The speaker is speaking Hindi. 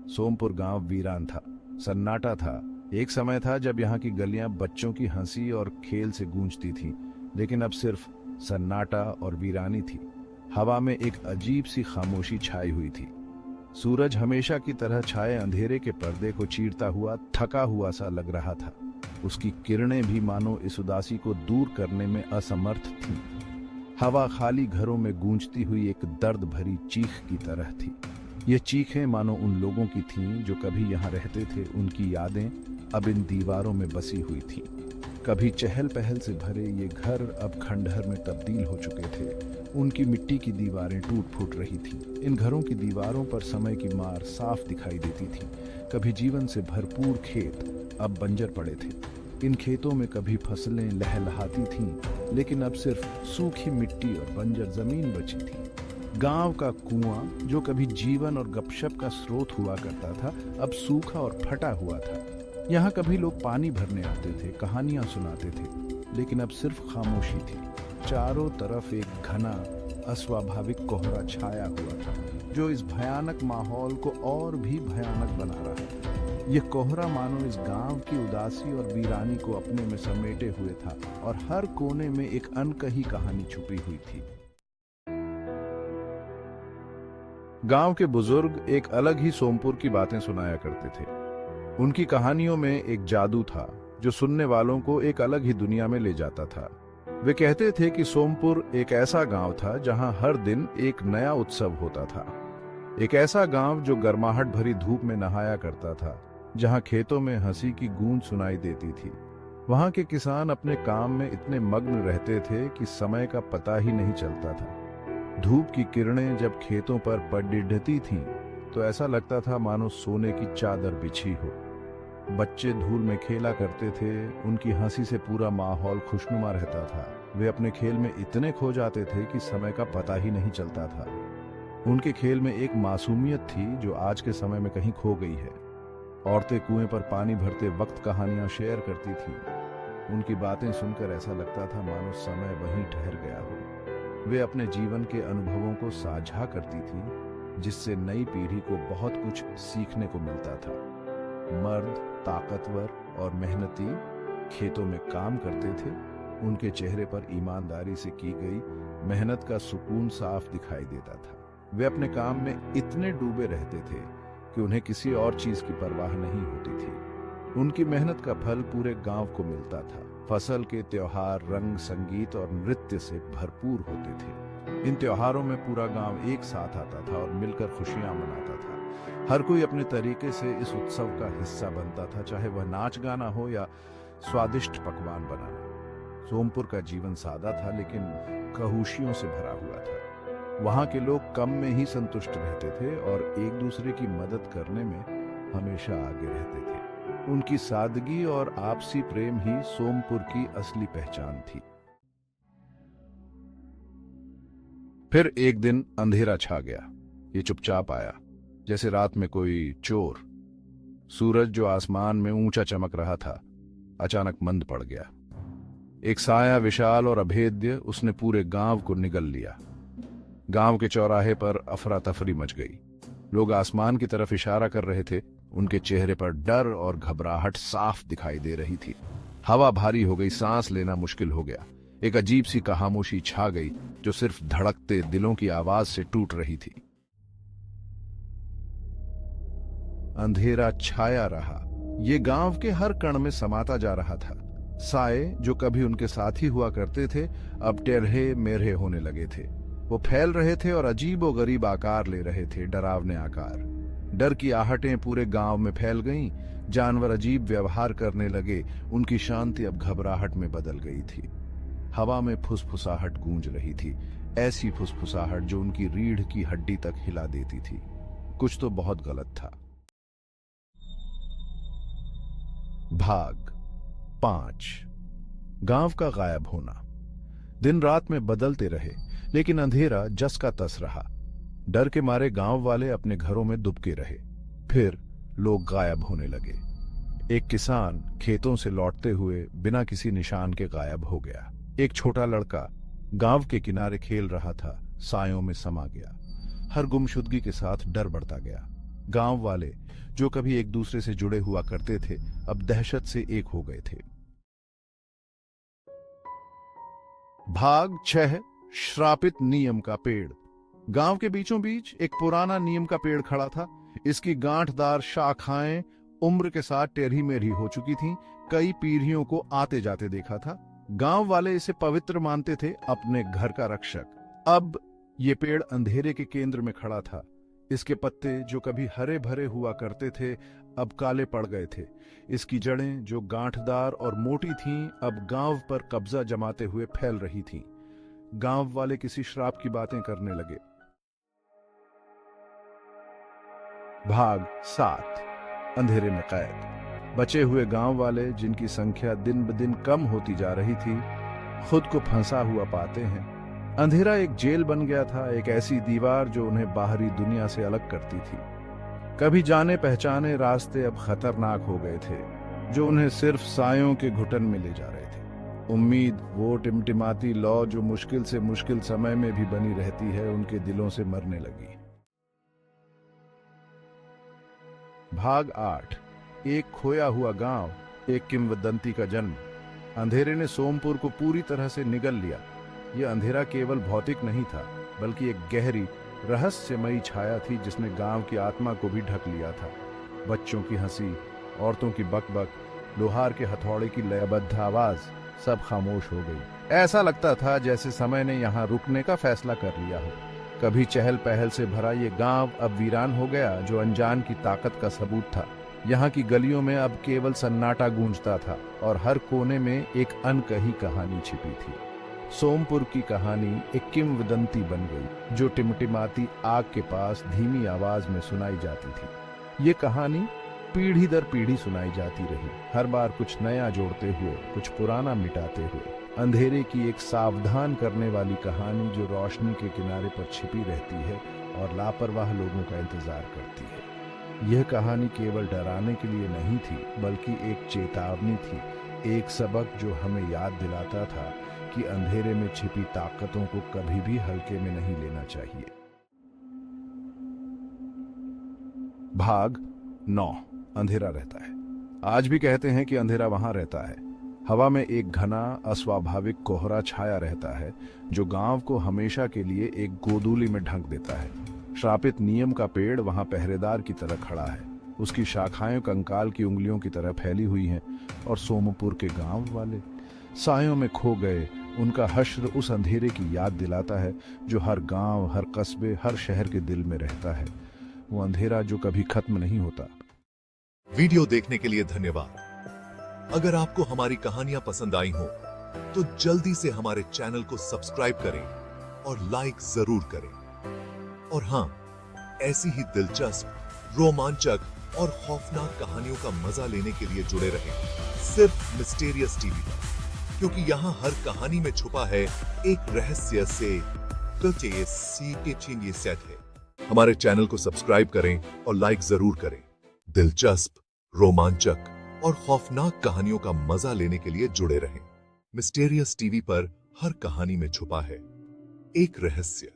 सोमपुर गांव वीरान था, सन्नाटा था। एक समय था जब यहाँ की गलियां बच्चों की हंसी और खेल से गूंजती थीं, लेकिन अब सिर्फ सन्नाटा और वीरानी थी। हवा में एक अजीब सी खामोशी छाई हुई थी। सूरज हमेशा की तरह छाए अंधेरे के पर्दे को चीरता हुआ थका हुआ सा लग रहा था। उसकी किरणें भी मानो इस उदासी को दूर करने में असमर्थ थीं। हवा खाली घरों में गूंजती हुई एक दर्द भरी चीख की तरह थी। ये चीखें मानो उन लोगों की थीं जो कभी यहाँ रहते थे। उनकी यादें अब इन दीवारों में बसी हुई थीं। कभी चहल पहल से भरे ये घर अब खंडहर में तब्दील हो चुके थे। उनकी मिट्टी की दीवारें टूट फूट रही थीं। इन घरों की दीवारों पर समय की मार साफ दिखाई देती थी। कभी जीवन से भरपूर खेत अब बंजर पड़े थे। इन खेतों में कभी फसलें लहलहाती थीं, लेकिन अब सिर्फ सूखी मिट्टी और बंजर जमीन बची थी। गांव का कुआं जो कभी जीवन और गपशप का स्रोत हुआ करता था, अब सूखा और फटा हुआ था। यहाँ कभी लोग पानी भरने आते थे, कहानियां सुनाते थे, लेकिन अब सिर्फ खामोशी थी। चारों तरफ एक घना अस्वाभाविक कोहरा छाया हुआ था, जो इस भयानक माहौल को और भी भयानक बना रहा था। ये कोहरा मानो इस गांव की उदासी और वीरानी को अपने में समेटे हुए था, और हर कोने में एक अनकही कहानी छुपी हुई थी। गांव के बुजुर्ग एक अलग ही सोमपुर की बातें सुनाया करते थे। उनकी कहानियों में एक जादू था जो सुनने वालों को एक अलग ही दुनिया में ले जाता था। वे कहते थे कि सोमपुर एक ऐसा गांव था जहां हर दिन एक नया उत्सव होता था। एक ऐसा गांव जो गर्माहट भरी धूप में नहाया करता था, जहां खेतों में हंसी की गूंज सुनाई देती थी। वहां के किसान अपने काम में इतने मग्न रहते थे कि समय का पता ही नहीं चलता था। धूप की किरणें जब खेतों पर पड़ती थीं, तो ऐसा लगता था मानो सोने की चादर बिछी हो। बच्चे धूल में खेला करते थे, उनकी हंसी से पूरा माहौल खुशनुमा रहता था। वे अपने खेल में इतने खो जाते थे कि समय का पता ही नहीं चलता था। उनके खेल में एक मासूमियत थी जो आज के समय में कहीं खो गई है। औरतें कुएं पर पानी भरते वक्त कहानियां शेयर करती थीं। उनकी बातें सुनकर ऐसा लगता था मानो समय वहीं ठहर गया हो। वे अपने जीवन के अनुभवों को साझा करती थीं, जिससे नई पीढ़ी को बहुत कुछ सीखने को मिलता था। मर्द ताकतवर और मेहनती खेतों में काम करते थे। उनके चेहरे पर ईमानदारी से की गई मेहनत का सुकून साफ दिखाई देता था। वे अपने काम में इतने डूबे रहते थे कि उन्हें किसी और चीज की परवाह नहीं होती थी। उनकी मेहनत का फल पूरे गांव को मिलता था। फसल के त्योहार रंग, संगीत और नृत्य से भरपूर होते थे। इन त्योहारों में पूरा गांव एक साथ आता था और मिलकर खुशियां मनाता था। हर कोई अपने तरीके से इस उत्सव का हिस्सा बनता था, चाहे वह नाच गाना हो या स्वादिष्ट पकवान बनाना। सोमपुर का जीवन सादा था, लेकिन खुशियों से भरा हुआ था। वहां के लोग कम में ही संतुष्ट रहते थे और एक दूसरे की मदद करने में हमेशा आगे रहते थे। उनकी सादगी और आपसी प्रेम ही सोमपुर की असली पहचान थी। फिर एक दिन अंधेरा छा गया। ये चुपचाप आया, जैसे रात में कोई चोर। सूरज जो आसमान में ऊंचा चमक रहा था, अचानक मंद पड़ गया। एक साया विशाल और अभेद्य उसने पूरे गांव को निगल लिया। गांव के चौराहे पर अफरा तफरी मच गई। लोग आसमान की तरफ इशारा कर रहे थे। उनके चेहरे पर डर और घबराहट साफ दिखाई दे रही थी। हवा भारी हो गई, सांस लेना मुश्किल हो गया। एक अजीब सी खामोशी छा गई जो सिर्फ धड़कते दिलों की आवाज से टूट रही थी। अंधेरा छाया रहा। ये गांव के हर कण में समाता जा रहा था। साए जो कभी उनके साथी हुआ करते थे, अब टेढ़े मेढ़े होने लगे थे। वो फैल रहे थे और अजीबो गरीब आकार ले रहे थे, डरावने आकार। डर की आहटें पूरे गांव में फैल गईं। जानवर अजीब व्यवहार करने लगे। उनकी शांति अब घबराहट में बदल गई थी। हवा में फुसफुसाहट गूंज रही थी, ऐसी फुसफुसाहट जो उनकी रीढ़ की हड्डी तक हिला देती थी। कुछ तो बहुत गलत था। भाग 5। गांव का गायब होना। दिन रात में बदलते रहे, लेकिन अंधेरा जस का तस रहा। डर के मारे गांव वाले अपने घरों में दुबके रहे। फिर लोग गायब होने लगे। एक किसान खेतों से लौटते हुए बिना किसी निशान के गायब हो गया। एक छोटा लड़का गांव के किनारे खेल रहा था, सायों में समा गया। हर गुमशुदगी के साथ डर बढ़ता गया। गांव वाले जो कभी एक दूसरे से जुड़े हुआ करते थे, अब दहशत से एक हो गए थे। भाग 6 श्रापित नीम का पेड़। गांव के बीचों बीच एक पुराना नीम का पेड़ खड़ा था। इसकी गांठदार शाखाएं उम्र के साथ टेढ़ी मेढ़ी हो चुकी थीं। कई पीढ़ियों को आते जाते देखा था। गांव वाले इसे पवित्र मानते थे, अपने घर का रक्षक। अब ये पेड़ अंधेरे के केंद्र में खड़ा था। इसके पत्ते जो कभी हरे भरे हुआ करते थे, अब काले पड़ गए थे। इसकी जड़ें जो गांठदार और मोटी थीं, अब गांव पर कब्जा जमाते हुए फैल रही थीं। गांव वाले किसी श्राप की बातें करने लगे। भाग 7 अंधेरे में कैद। बचे हुए गांव वाले, जिनकी संख्या दिन ब दिन कम होती जा रही थी, खुद को फंसा हुआ पाते हैं। अंधेरा एक जेल बन गया था, एक ऐसी दीवार जो उन्हें बाहरी दुनिया से अलग करती थी। कभी जाने पहचाने रास्ते अब खतरनाक हो गए थे, जो उन्हें सिर्फ सायों के घुटन में ले जा रहे थे। उम्मीद, वो टिमटिमाती लौ जो मुश्किल से मुश्किल समय में भी बनी रहती है, उनके दिलों से मरने लगी। भाग 8 एक खोया हुआ गांव, एक किंवदंती का जन्म। अंधेरे ने सोमपुर को पूरी तरह से निगल लिया। यह अंधेरा केवल भौतिक नहीं था, बल्कि एक गहरी रहस्यमयी छाया थी जिसने गांव की आत्मा को भी ढक लिया था। बच्चों की हंसी, औरतों की बकबक, लोहार के हथौड़े की लयबद्ध आवाज, सब खामोश हो गई। ऐसा लगता था जैसे समय ने यहाँ रुकने का फैसला कर लिया हो। कभी चहल पहल से भरा ये गांव अब वीरान हो गया, जो अनजान की ताकत का सबूत था। यहाँ की गलियों में अब केवल सन्नाटा गूंजता था और हर कोने में एक अनकही कहानी छिपी थी। सोमपुर की कहानी एक किंवदंती बन गई, जो टिमटिमाती आग के पास धीमी आवाज में सुनाई जाती थी। ये कहानी पीढ़ी दर पीढ़ी सुनाई जाती रही, हर बार कुछ नया जोड़ते हुए, कुछ पुराना मिटाते हुए। अंधेरे की एक सावधान करने वाली कहानी जो रोशनी के किनारे पर छिपी रहती है और लापरवाह लोगों का इंतजार करती है। यह कहानी केवल डराने के लिए नहीं थी, बल्कि एक चेतावनी थी, एक सबक जो हमें याद दिलाता था कि अंधेरे में छिपी ताकतों को कभी भी हल्के में नहीं लेना चाहिए। भाग 9 अंधेरा रहता है। आज भी कहते हैं कि अंधेरा वहां रहता है। हवा में एक घना अस्वाभाविक कोहरा छाया रहता है, जो गांव को हमेशा के लिए एक गोदूली में ढक देता है। श्रापित नीम का पेड़ वहां पहरेदार की तरह खड़ा है। उसकी शाखाएं कंकाल की उंगलियों की तरह फैली हुई हैं और सोमपुर के गांव वाले सायों में खो गए। उनका हश्र उस अंधेरे की याद दिलाता है जो हर गांव, हर कस्बे, हर शहर के दिल में रहता है। वो अंधेरा जो कभी खत्म नहीं होता। वीडियो देखने के लिए धन्यवाद। अगर आपको हमारी कहानियां पसंद आई हो तो जल्दी से हमारे चैनल को सब्सक्राइब करें और लाइक जरूर करें। और हां, ऐसी ही दिलचस्प, रोमांचक और खौफनाक कहानियों का मजा लेने के लिए जुड़े रहें सिर्फ मिस्टीरियस टीवी पर, क्योंकि यहाँ हर कहानी में छुपा है एक रहस्य से सेट है। हमारे चैनल को सब्सक्राइब करें और लाइक जरूर करें। दिलचस्प, रोमांचक और खौफनाक कहानियों का मजा लेने के लिए जुड़े रहें। मिस्टीरियस टीवी पर हर कहानी में छुपा है एक रहस्य।